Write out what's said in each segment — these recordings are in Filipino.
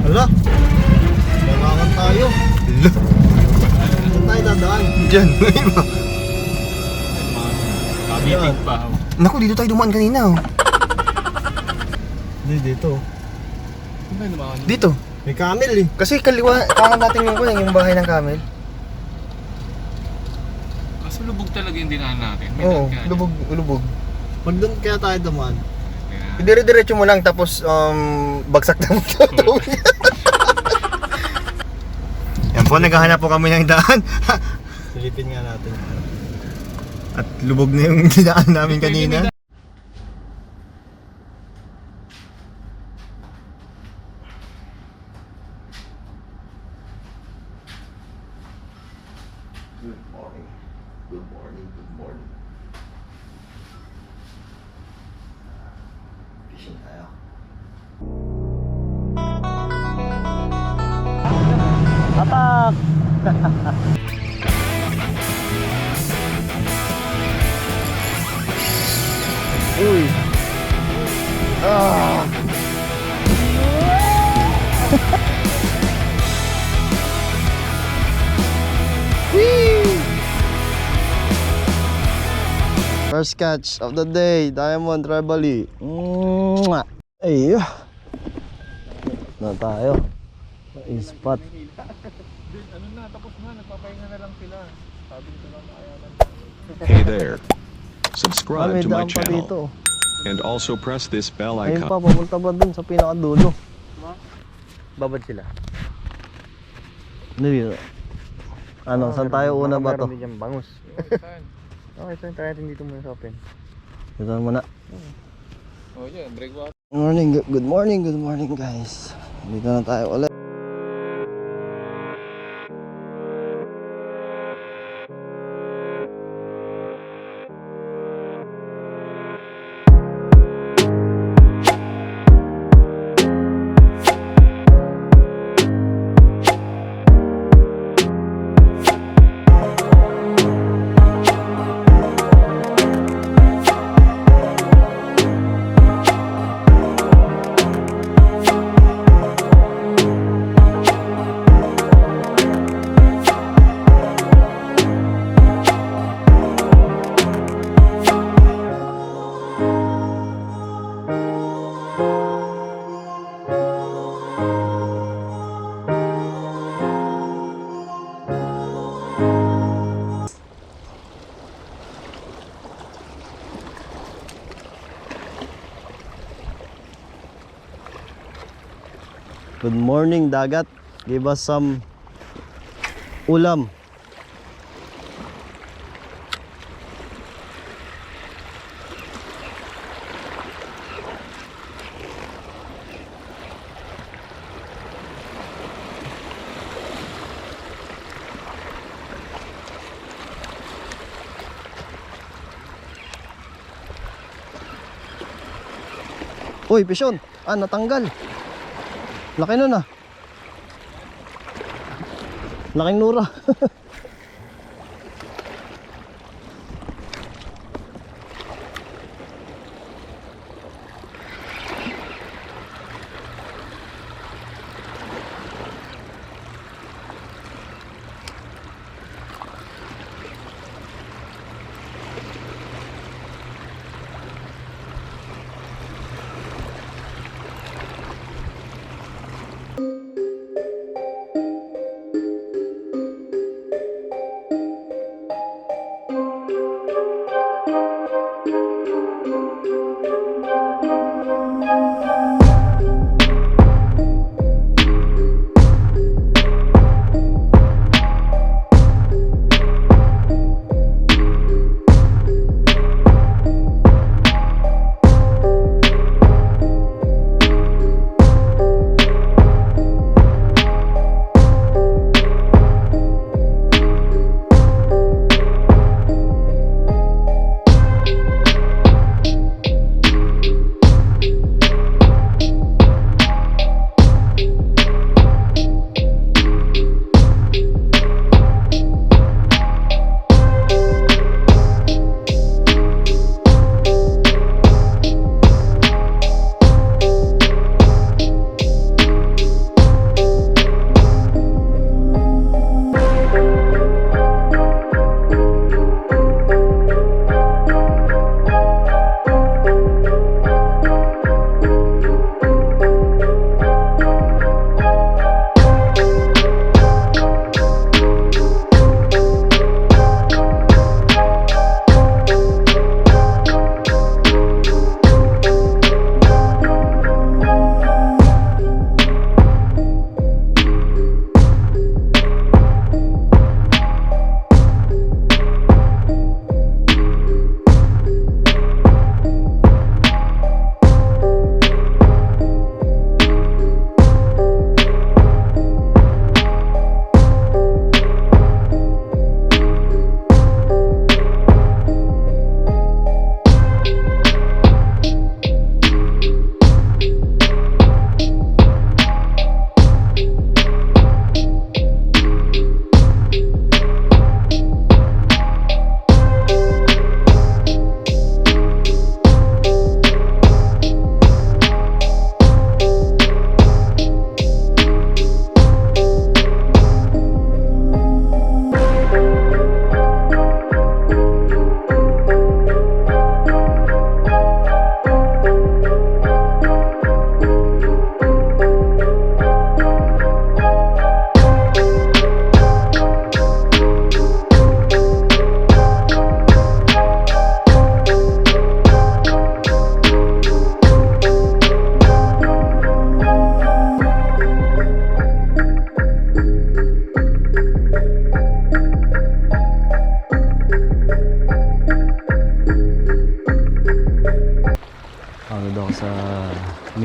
Hala, balangan tayo. Hala. Saan tayo dadaan? Diyan. Kabiting pa. Naku, dito tayo dumaan kanina. Oh. Hindi, dito. Dito. May camel eh. Kasi kaliwa, kanan natin yung bahay ng camel. Kaso lubog talaga yung dinaan natin. May Oo, daan ka. lubog. Pag doon kaya tayo dumaan. Kaya- Dire-diretso mo lang tapos bagsak na mo. Yan po, naghahanap po kami ng daan. Silipin nga natin. At lubog na yung dinaan namin kanina. Good morning. Good morning. Good morning. Fishing tayo. Atak! Uy. Ah. First catch of the day, Diamond Trevally. Ay, na tayo. Spot. Ano na, tapos na. Nagpapahinga na lang sila. Sabi ko lang kaya lang. Hey there. Subscribe May to my daan pa channel dito. and also press this bell Ayun icon. pa, papunta ba dun sa pinakadulo? Babad sila. Dito. Ano, saan tayo una ba to? Meron din dyan bangus. Okay, so try natin dito muna sa open. Dito muna. Oh, yeah, break water. Good morning guys. Dito na tayo ulit. Good morning dagat. Give us some ulam. Uy, pisyon. Natanggal. Laki nun ah. Laking nura.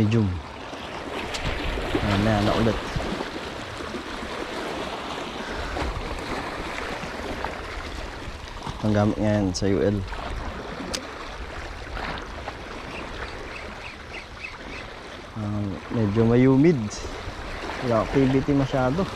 medium. Ayan na ulit. Ang gamit ngayon sa UL. Medyo may humid. Wala activity masyado.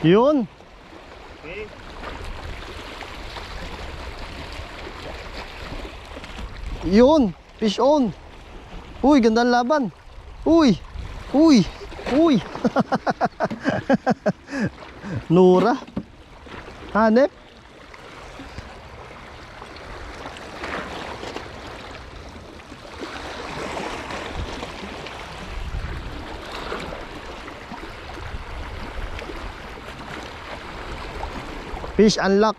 Yun. Yun, fish on. Uy, gandang laban. Uy. Uy. Uy. Nura. Hanep. Fish unlock.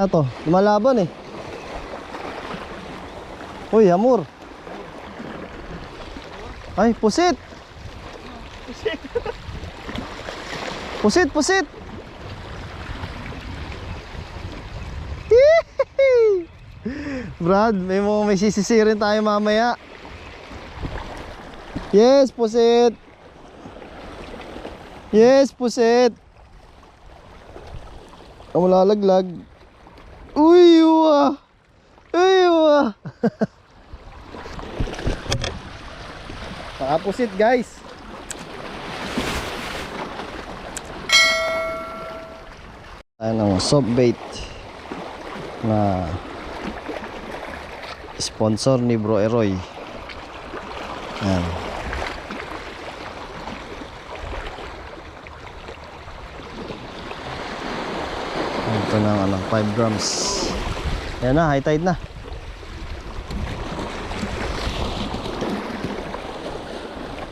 Ito, lumalaban eh. Uy, hamor. Ay, pusit. Pusit, pusit. Brad, may sisisirin tayo mamaya. Yes, pusit. Yes, pusit. Ang malalaglag. Uy, wah. Uy, wah. Nakapusit guys. Ano, soft bait na sponsor ni Bro Eroy. Yan. Ito na ano, 5 grams. Yan na, high tide na.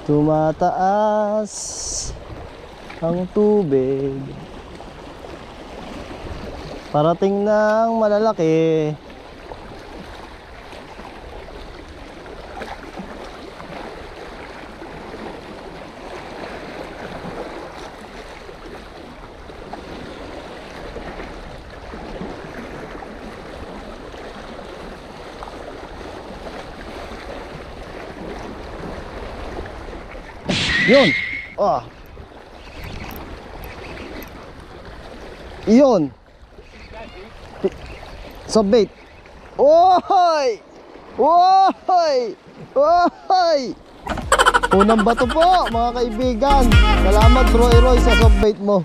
Tumataas ang tubig. Parating ng malalaki. Yun. Oh. Yun. Sobbait. Ohoy! Ohoy! Ohoy! Unang bato po, mga kaibigan. Salamat Bro Eroy sa sobbait mo.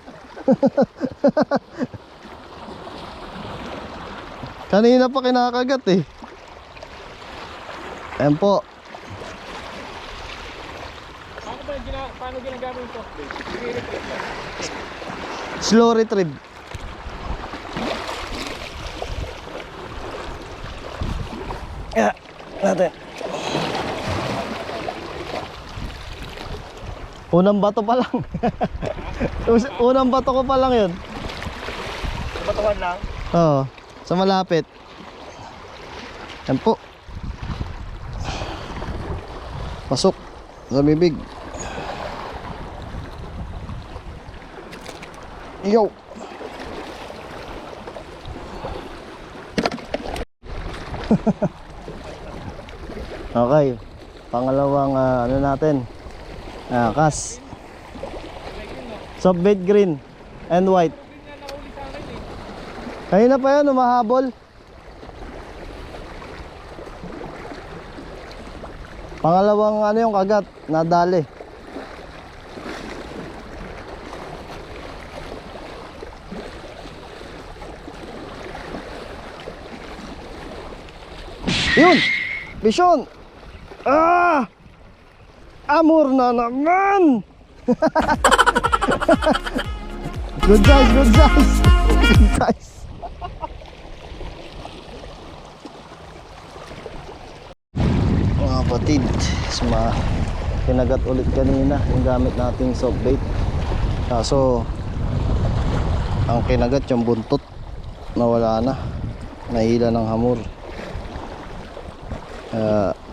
Kanina pa kinakagat eh. Ayan po. Paano ginagamit yung soft bait? I-retrieve lang. Slow retrieve. Yeah, natin. Unang bato pa lang. Unang bato ko pa lang yun. Batuhan lang? Oo, sa malapit. Yan po. Pasok sa bibig. Yo. Okay. Pangalawang ano natin? Kas. Soft bait green and white. Kanina pa yan, umahabol. Pangalawang ano yung kagat, nadali. Yun! Bison! Ah! Amor na naman! Good size, good size! Good size! Mga kapatid, kinagat ulit kanina yung gamit nating soft bait. Kaso ang kinagat yung buntot, nawala na, nahila ng hamor.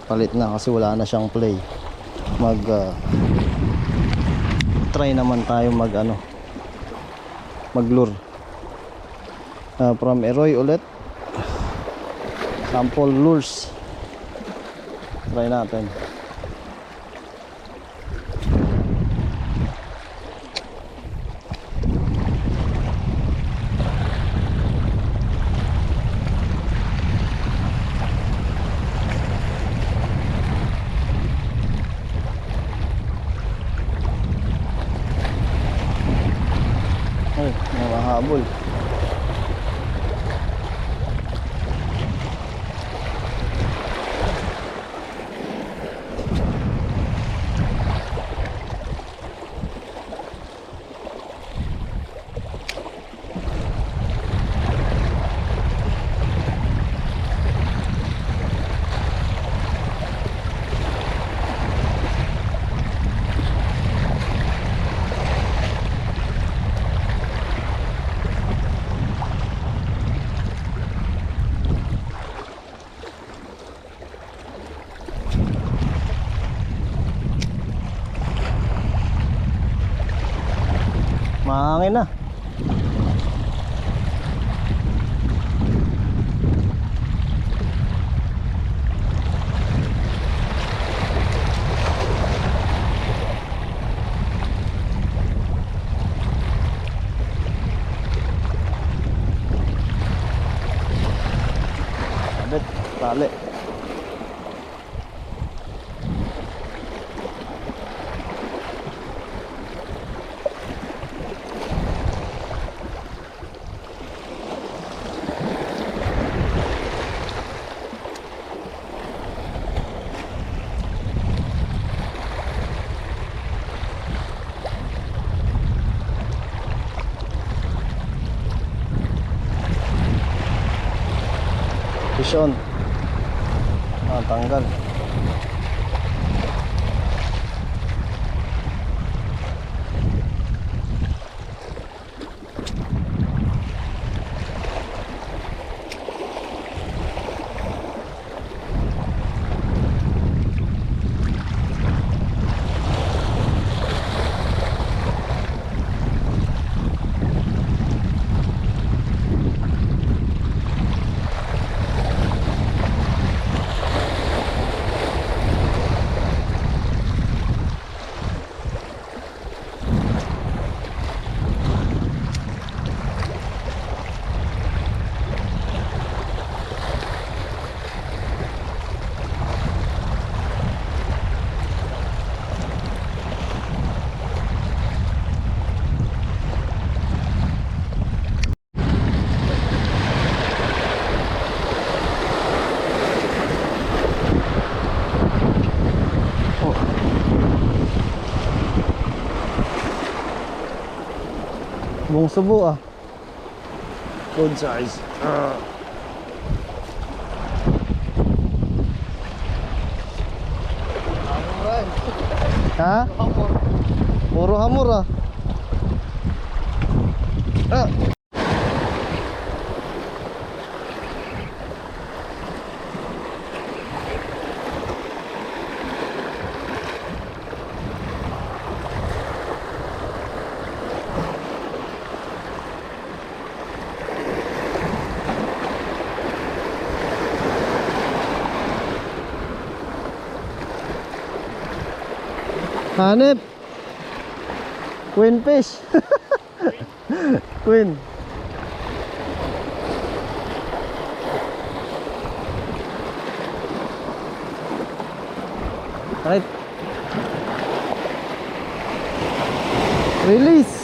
Palit na kasi wala na siyang play. Try naman tayo mag lure from Eroy ulit, sample lures. Try natin. Ay, nakahabol. Mahangin na. Sabit, tali. Vision. Tanggal. Buong subo ah. Good size. Ha? Puro hamor ah. Hanip. Queen fish. Queen. Right. Release.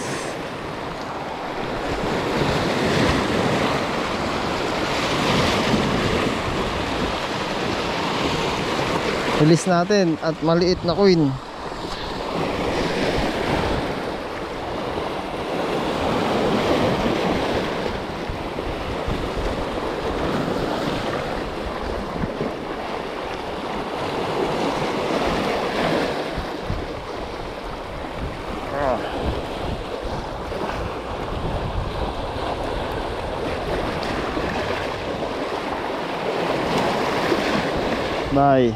Release natin at maliit na coin. Bye.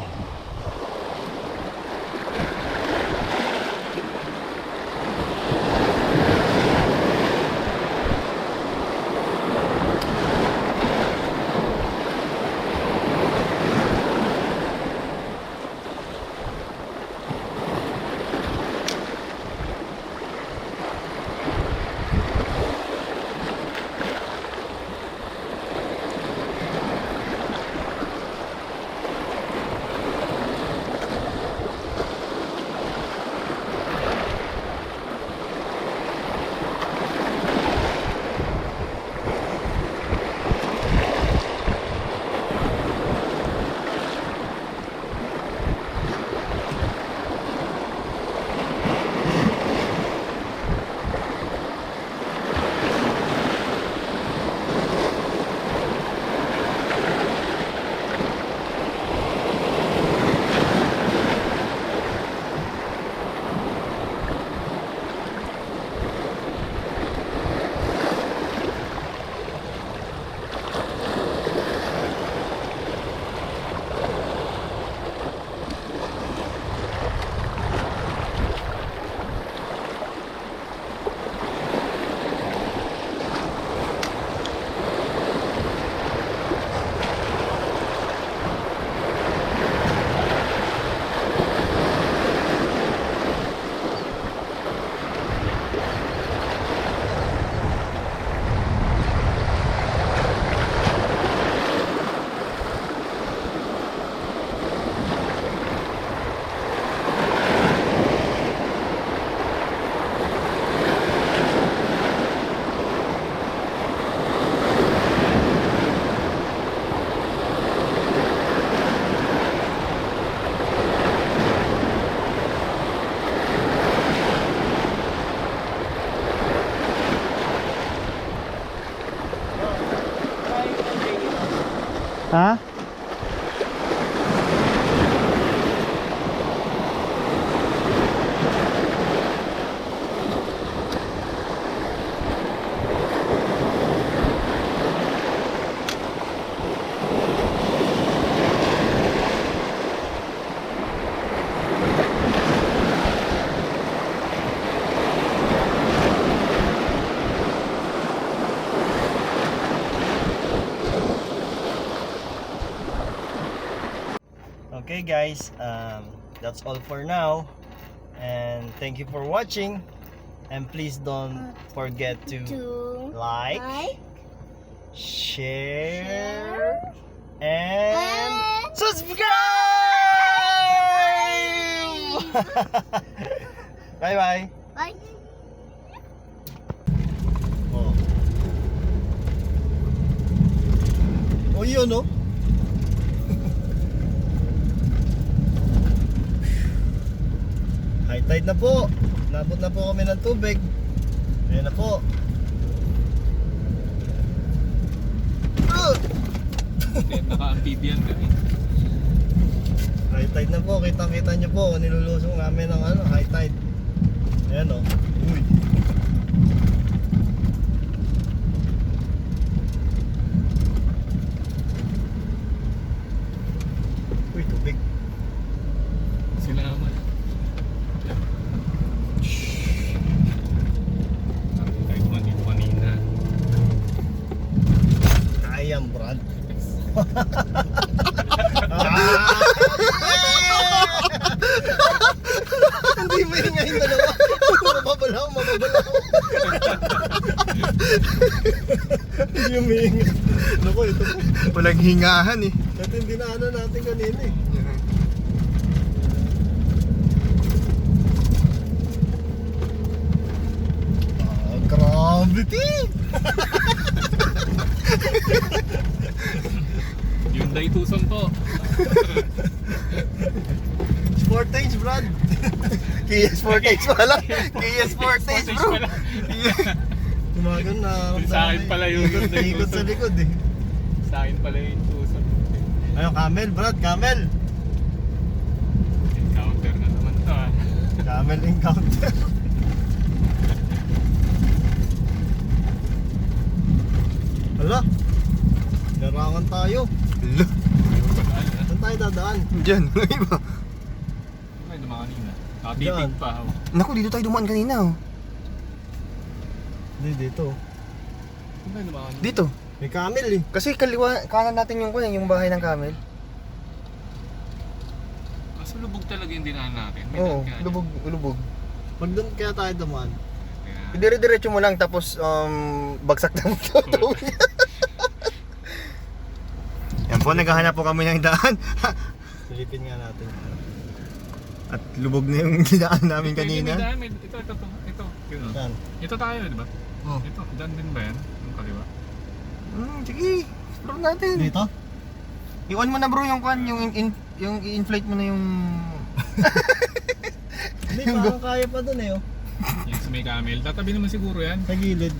Ha? Okay guys, that's all for now, and thank you for watching, and please don't forget to like, share, and subscribe. Bye bye. Bye. Oh yun, no? High tide na po. Nabot na po kami ng tubig. Ayan na po. Naka-amphibian kami. High tide na po. Kita-kita nyo po. Nilulusong namin ng high tide. Ayan o. Uy. Uy, tubig. Sila naman. Kahit manina. Kayang Brad. Hindi ba yung ngayon dalawa? Mababalaw. Hindi yung maingay. Naku, ito po. Walang hingahan eh. Ito yung dinaanan natin kanina eh. Gravity! Hyundai Tucson po. Sportage, Brad. Kia Sportage pala. Kia Sportage, bro. pala. Tumagan na. Sa akin pala yung Hyundai Ikot sa Tucson. likod eh. Sa akin pala yung Tucson. Ayun, camel, Brad. Camel. Encounter na naman to ah. Camel encounter. Hala. Larangan tayo. Hala. Pagkaan ah. Saan tayo dadaan? Diyan, iba. Ay, dumaan kanina. Nakabitig pa. Oh. Naku, dito tayo dumaan kanina oh. Hindi, dito. Saan tayo dumaan kanina? Dito. May camel eh. Kasi kaliwa, kanan natin yung bahay ng camel. Kaso lubog talaga yung dinaan natin. May Oo, daan ka. lubog. Pag doon kaya tayo dumaan. Kaya- Dire-diretso mo lang tapos bagsak na mo to. Yan po, naghahanap po kami ng daan. Silipin nga natin. At lubog na yung daan namin Ito, yung kanina. may daan, may- Ito. Yun, oh. Saan? Ito tayo, di ba? Oh. Ito, daan din ba yan? Yung kaliwa. Sige, explore natin. Dito? Iwan mo na bro yung kwan, yung i-inflate mo na yung... Hindi, parang kaya pa doon eh oh. Yung sa may camel. Tatabi naman siguro yan. Sa gilid.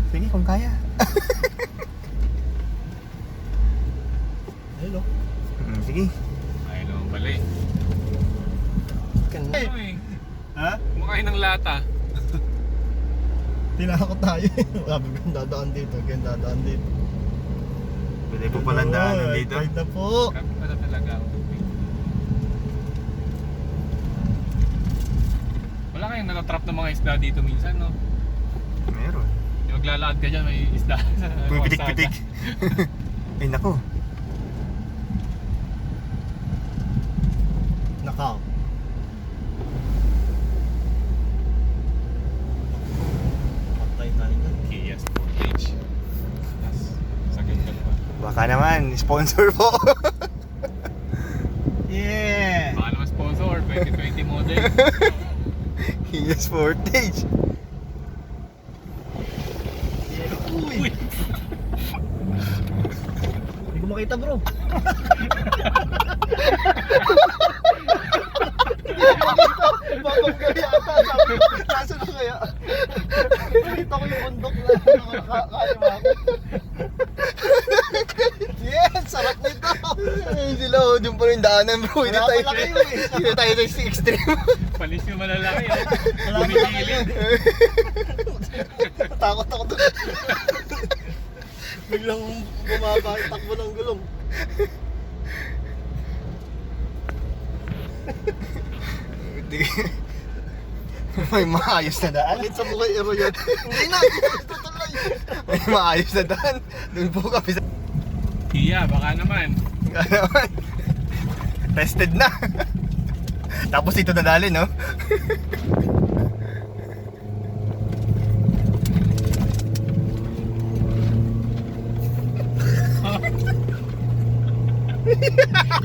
Sige, kung kaya. Ayun oh. Sige. Ayaw naman pala eh. Ay. Ano eh? Ha? Kumakain ng lata. Tinakot tayo eh. Sabi ko dadaan dito, ganyan dadaan dito. Pwede po palang daanan dito. Right na po. Grabe pala talaga. Wala kayong natatrap ng mga isda dito minsan, no? Meron. Yung maglalakad ka dyan, may isda sa Pumipitik-pitik. Ay nako. Nakaw. Patay tayo dyan. Kia Sportage. Sa ganda pa. Baka naman, sponsor po. Yeah! Baka naman sponsor, 2020 model. Kia Sportage. Uy! Hindi ko makita bro. Babag kaya ata. Sabi ko, nasa na kaya? Nakita ko yung bundok na kaliwa ko. Yes! Sarap nito! Ay, sila oh, dun pa rin daanan bro. Hindi Wala tayo, pala kayo eh. hindi tayo sa extreme. Palis yung malalaki, oh. Wala pala kayo. Bumigilid. Takot ako doon. Biglang bumaba yung takbo ng gulong. May maayos na daan. Alit sa mukha ero yan. Hindi na! Tutuloy! May maayos na daan. Doon po kami sa... Kia, baka naman. Naman. Tested na. Tapos ito nadali, no?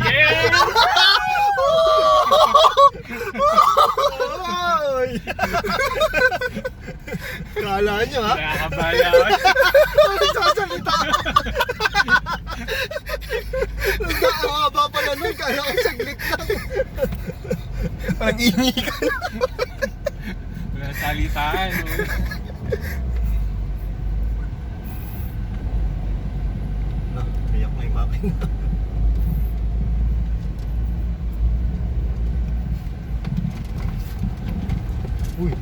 Yeah! Oy! Kala nyo ha? Nakakabaya. Sasalita! Ang haba pala nun, kaya ko saglit lang. Parang ingi ka na. Wala salitaan. Oh. Kayak na yung makina. Uy!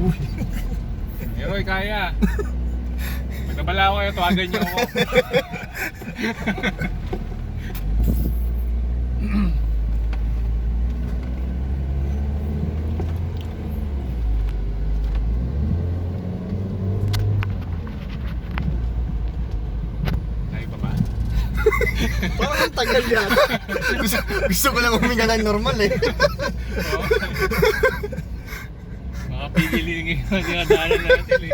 Uy! Heroy, kaya. Magkabala ko kayo, tuwagan niyo ako. Tayo pa ba? Parang ang tagal yan. Gusto ko lang huminga ng normal eh. Oo. Mga pigilin yung dinadaanan natin eh.